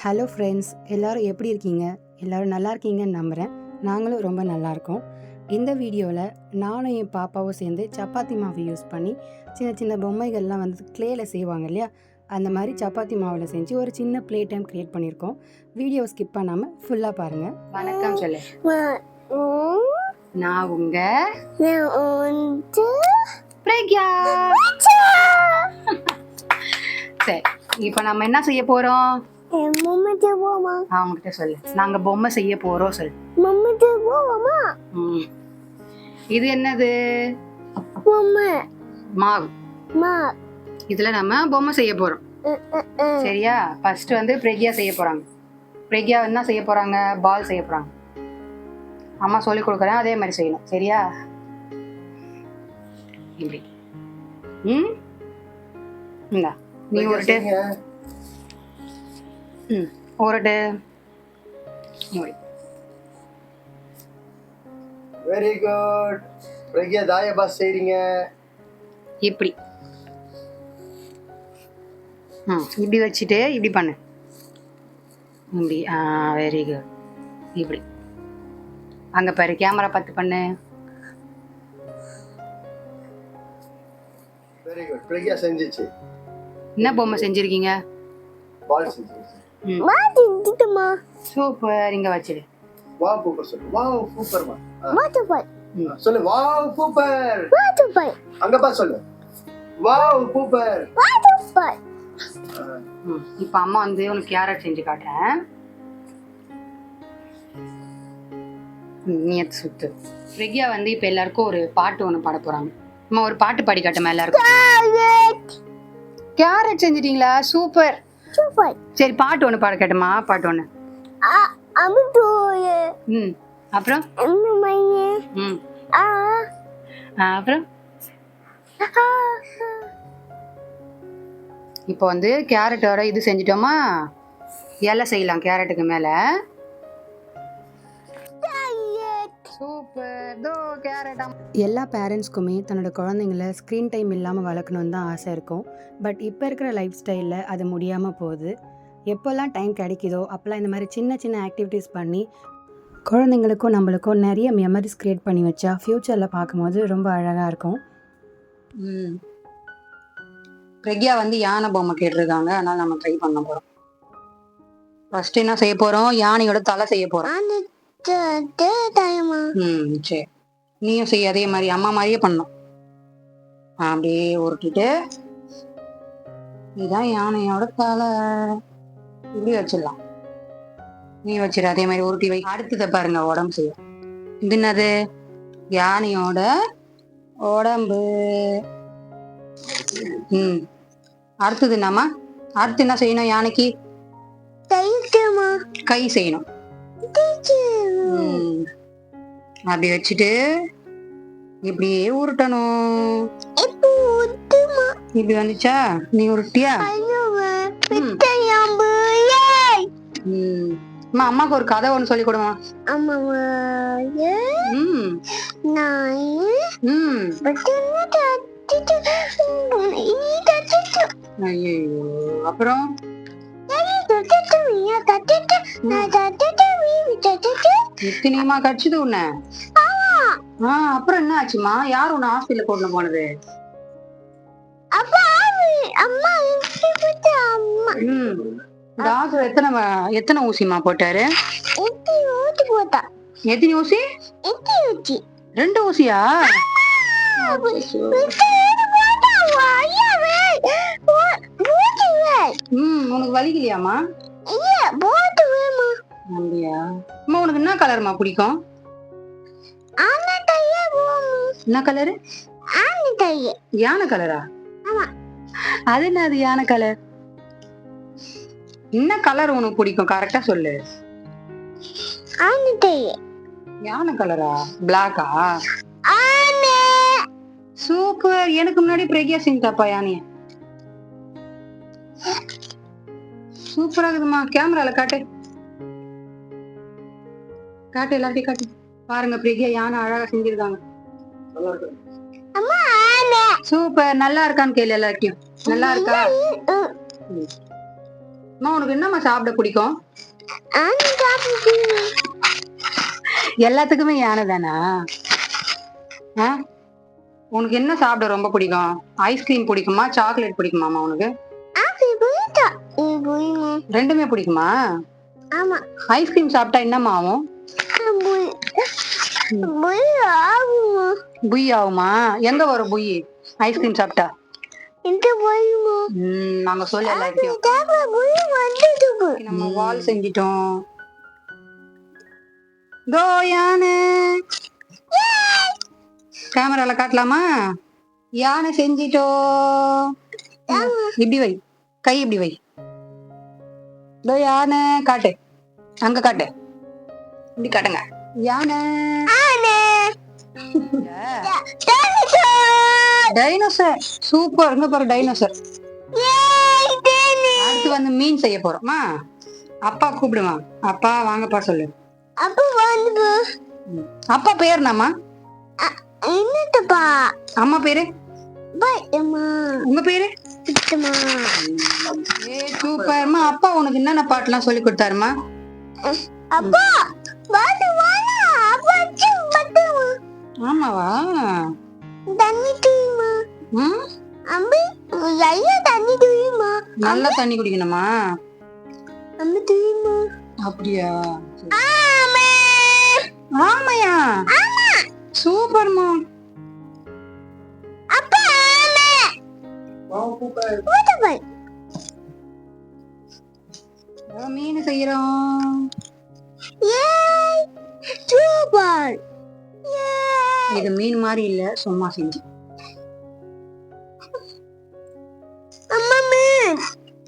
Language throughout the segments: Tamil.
ஹலோ ஃப்ரெண்ட்ஸ், எல்லோரும் எப்படி இருக்கீங்க? எல்லோரும் நல்லா இருக்கீங்கன்னு நம்புகிறேன். நாங்களும் ரொம்ப நல்லாயிருக்கோம். இந்த வீடியோவில் நானும் என் பாப்பாவும் சேர்ந்து சப்பாத்தி மாவு யூஸ் பண்ணி சின்ன சின்ன பொம்மைகள்லாம் வந்து க்ளேயில் செய்வாங்க இல்லையா, அந்த மாதிரி சப்பாத்தி மாவில் செஞ்சு ஒரு சின்ன ப்ளே டைம் க்ரியேட் பண்ணியிருக்கோம். வீடியோ ஸ்கிப் பண்ணாமல் ஃபுல்லாக பாருங்கள். வணக்கம் சொல்லு. நான் உங்கள் பிரக்யா. சரி, இப்போ நம்ம என்ன செய்ய போகிறோம்? அவங்ககிட்ட சொல்லு. நாங்க பொம்மை செய்ய போறோம் சொல்லு. இது என்னது? மாவு. இதுல நம்ம பொம்மை செய்ய போறோம். சரியா? ஃபர்ஸ்ட் வந்து பிரக்யா செய்ய போறாங்க. பிரக்யா என்ன செய்ய போறாங்க? பால் செய்ய போறாங்க. அம்மா சொல்லி கொடுக்குறேன், அதே மாதிரி செய்யணும். சரியா? இப்படி. இந்தா நீ உருட்டு. உருட்டு. Very good. பிரக்யா தாய பாஸ் செய்றீங்க. இப்படி இப்படி வச்சுட்டு இப்படி பண்ணு. இப்படி. Very good. இப்படி அங்க பாரு, கேமரா பார்த்து பண்ணு. Very good. பிரக்யா செஞ்சிச்சு. என்ன பொம்மை செஞ்சிருக்கீங்க? பால் செஞ்சிச்சு. சூப்பர். இங்க வச்சிடு. வாவ் சூப்பர் சொல்லு. வாவ் சூப்பர் மா. சூப்பர். சொல்லு வாவ் சூப்பர். சூப்பர். அங்க பா சொல்லு. Wow super. சூப்பர். இப்போ அம்மா வந்து உனக்கு கேரட் செஞ்சு காட்டுறேன். நீ எடுத்து சுத்து. பிரக்யா வந்து இப்போ எல்லாருக்கும் ஒரு பாட்டு ஒன்று பாட போறாங்க. அம்மா ஒரு பாட்டு பாடி காட்டுமா எல்லாருக்கும். கேரட் செஞ்சிட்டீங்களா? சூப்பர். சூப்பர். சரி, பாட்டு ஒன்று பாட கேட்டுமா. பாட்டு ஒன்று. அப்புறம் அப்புறம் இப்போ வந்து கேரட்டோட இது செஞ்சிட்டோமா, இலை செய்யலாம் கேரட்டுக்கு மேல. எல்லா பேரண்ட்ஸ்க்குமே தன்னோட குழந்தைங்கள ஸ்க்ரீன் டைம் இல்லாமல் வளர்க்கணுன்னு தான் ஆசை இருக்கும். பட் இப்போ இருக்கிற லைஃப் ஸ்டைலில் அது முடியாமல் போகுது. எப்போல்லாம் டைம் கிடைக்குதோ அப்போல்லாம் இந்த மாதிரி சின்ன சின்ன ஆக்டிவிட்டீஸ் பண்ணி குழந்தைங்களுக்கும் நம்மளுக்கும் நிறைய மெமரிஸ் க்ரியேட் பண்ணி வச்சா ஃப்யூச்சரில் பார்க்கும்போது ரொம்ப அழகாக இருக்கும். பிரக்யா வந்து யானை பொம்மை கேட்டிருக்காங்க, அதனால் நம்ம ட்ரை பண்ண போகிறோம். ஃபர்ஸ்ட் என்ன செய்ய போகிறோம்? யானையோட தலை செய்ய போகிறோம். சரி, நீயும் செய்ய அதே மாதிரி அம்மா மாதிரியே பண்ணணும். அப்படியே உருட்டிட்டு இதுதான் யானையோட தலை. இப்படி வச்சிடலாம். நீ வச்சிரு அதே மாதிரி உருட்டி வை. அடுத்ததை பாருங்க, உடம்பு செய்யும். இது என்னது? யானையோட உடம்பு. அடுத்தது என்னம்மா? அடுத்து என்ன செய்யணும்? யானைக்கு கை செய்யணும். அப்படி வச்சுட்டு இப்படியே உருட்டணும். இப்படி வந்துச்சா? நீ உருட்டியா? அம்மாக்கு ஒரு கதை ஒண்ணு சொல்லி கொடுமா. ஐயோ, அப்புறம் எத்தனையுமா கடிச்சது உன்ன? அப்புறம் என்ன ஆச்சுமா? யார் உன்ன ஹாஸ்பிட்டல் கொண்டு போனது? டாக்டர் எத்தனை ஊசிமா போட்டாரு? எத்தனை ஊசி? 2 ஊசியா? உனக்கு வலிக்கலையாமா? அப்படியா? அம்மா உனக்கு என்ன கலர்மா பிடிக்கும்? என்ன கலரு? யானை கலரா? அது என்னது யானை கலர்? என்ன கலர் உனக்கு பிடிக்கும்? கரெக்டா சொல்லு. யானை கலரா? பிளாக்கா? சூப்பர். எனக்கு முன்னாடி பிரக்யா செஞ்சாப்பா யானைய. சூப்பரா இருக்குதுமா. கேமரால காட்டு காட்டு, எல்லாத்தையும் காட்டு. பாருங்க, பிரக்யா யானை அழகா செஞ்சிருக்காங்க. சூப்பர். நல்லா இருக்கான்னு கேளு எல்லாத்தையும். நல்லா இருக்கா? அம்மா உனக்கு என்னம்மா சாப்பிட பிடிக்கும்? எல்லாத்துக்குமே யானை தானா? உனக்கு என்ன சாப்பிட ரொம்ப பிடிக்கும்? ஐஸ்கிரீம் பிடிக்குமா சாக்லேட் பிடிக்குமாமா உனக்கு? ரெண்டுமே பிடிக்குமா? ஐஸ்கிரீம் சாப்பிட்டா என்னம்மா ஆகும்? புய் ஆகுமா? எங்க வரும் புய் ஐஸ்கிரீம் சாப்பிட்டா? நாங்க சொல்ல எல்லாத்தையும் நம்ம வால் செஞ்சிட்டோம். தோ யானை கேமரால காட்டலாமா? யானை செஞ்சிட்டோம். இப்படி வை, கை இப்படி வை. தோ யானை காட்டு, அங்க காட்டு, இப்படி காட்டுங்க. யானை டைனோசர் சூப்பர். இங்க பாரு டைனோசர். அடுத்து வந்து மீன் செய்ய போறோமா? அப்பா கூப்பிடுமா? அப்பா வாங்கப்பா சொல்லு. அப்பா பேர் என்னம்மா? அம்மா பேரு? உங்க பேரு? சூப்பர்மா. அப்பா உனக்கு என்னென்ன பாட்டுலாம் சொல்லி கொடுத்தாருமா? ஆமாவா? நல்லா தண்ணி குடிக்கணுமா? அப்படியா? ஆமையா? சூப்பர்மா. மீன் செய்யறோம். இது மீன் மாதிரி இல்ல, சும்மா செஞ்சு.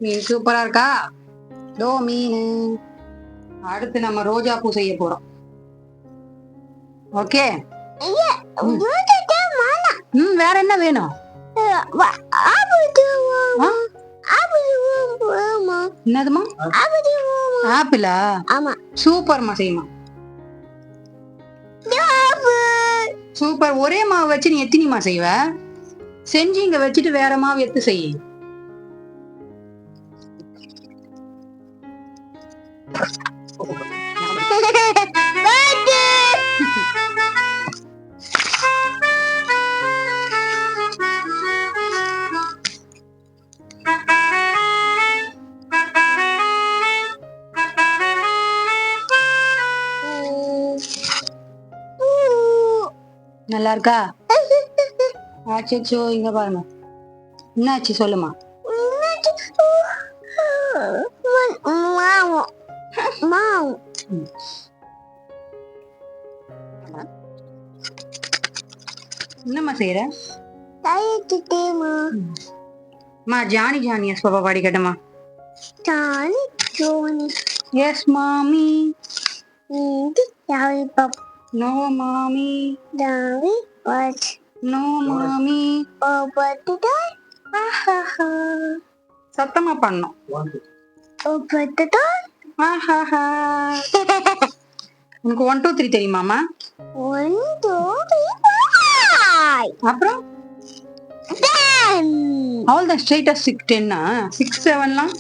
மீன் சூப்பரா இருக்கா? தோ மீன். அடுத்து நம்ம ரோஜா பூ செய்ய போறோம். ஓகே. வேற என்ன வேணும்? என்னதுமா? ஆப்பிளா? சூப்பர்மா செய்யுமா. சூப்பர். ஒரே மாவு வச்சு நீ எத்தனைமா செய்வ? செஞ்சு இங்க வச்சுட்டு வேற மாவு எடுத்து செய்ய. நல்லா இருக்கா? ஆச்சோ, இங்க பாருங்க. என்னாச்சு சொல்லுமா. என்னம்மா செய்யற? ஜானி ஜானி எஸ் பாப்பா பாடி கேட்டமா. எஸ் மாமி. No mommy. Daddy, what? No mommy. Oh, what did I? Ha. சத்தமா பண்ணோம். Oh, what did I? Ha. உனக்கு 1 2 3 தெரியுமாமா? 1 2 3 4. அப்புறம் 10. All the straight as 6 10 6 7 லாம்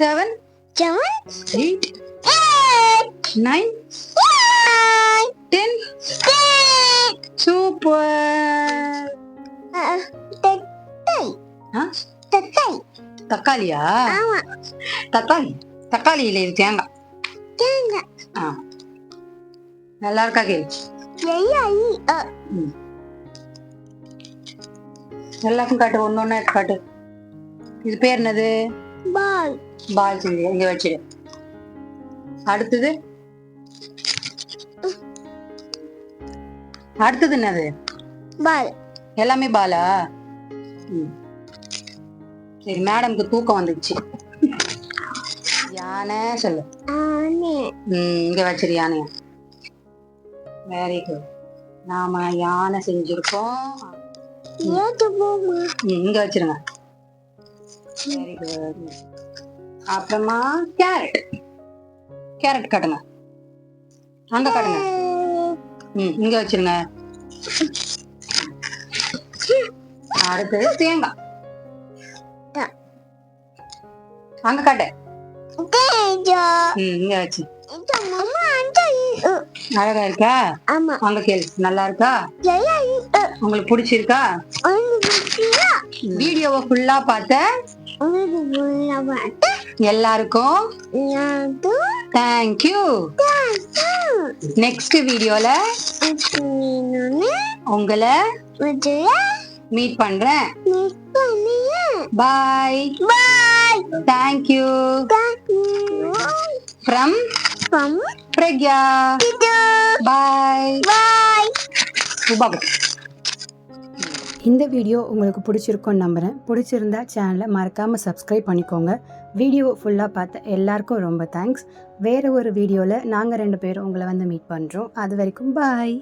7 8 9 10. சூப்பர். தக்காளியா? தக்காளி இல்ல, இது தேங்காய். நல்லா இருக்கா கேள்? எல்லாருக்கும் காட்டு, ஒன்னொன்னா காட்டு. இது பேர் என்னது? பால் செஞ்சு இங்க வச்சிடு. அடுத்தது என்னது? பால். எல்லாமே பாலா? சரி, மேடம்க்கு தூக்கம் வந்துச்சு. யானை சொல்லு. இங்க வச்சிரு யானைய. Very good. நாம யானை செஞ்சிருக்கோம். இங்க வச்சிருங்க. Very good. அப்புறமா கேரட் காட்டுங்க. அங்க காட்டுங்க. இங்க வச்சிருங்க. அடுத்தது தேங்காய். அங்க காட்டு. இங்க வச்சு. அழகா இருக்கா? அங்க கேளு. நல்லா இருக்கா? உங்களுக்கு பிடிச்சிருக்கா? வீடியோவை ஃபுல்லா பார்த்த எல்லாருக்கும் தேங்க்யூ. நெக்ஸ்ட் வீடியோல உங்களை மீட் பண்றேன். Bye. Thank you. From Pragya. Bye. Bye. இந்த வீடியோ உங்களுக்கு பிடிச்சிருக்கும்னு நம்புகிறேன். பிடிச்சிருந்தா சேனலை மறக்காமல் சப்ஸ்கிரைப் பண்ணிக்கோங்க. வீடியோ ஃபுல்லாக பார்த்த எல்லாருக்கும் ரொம்ப தேங்க்ஸ். வேறு ஒரு வீடியோவில் நாங்கள் 2 பேரும் உங்களை வந்து மீட் பண்ணுறோம். அது வரைக்கும் பாய்.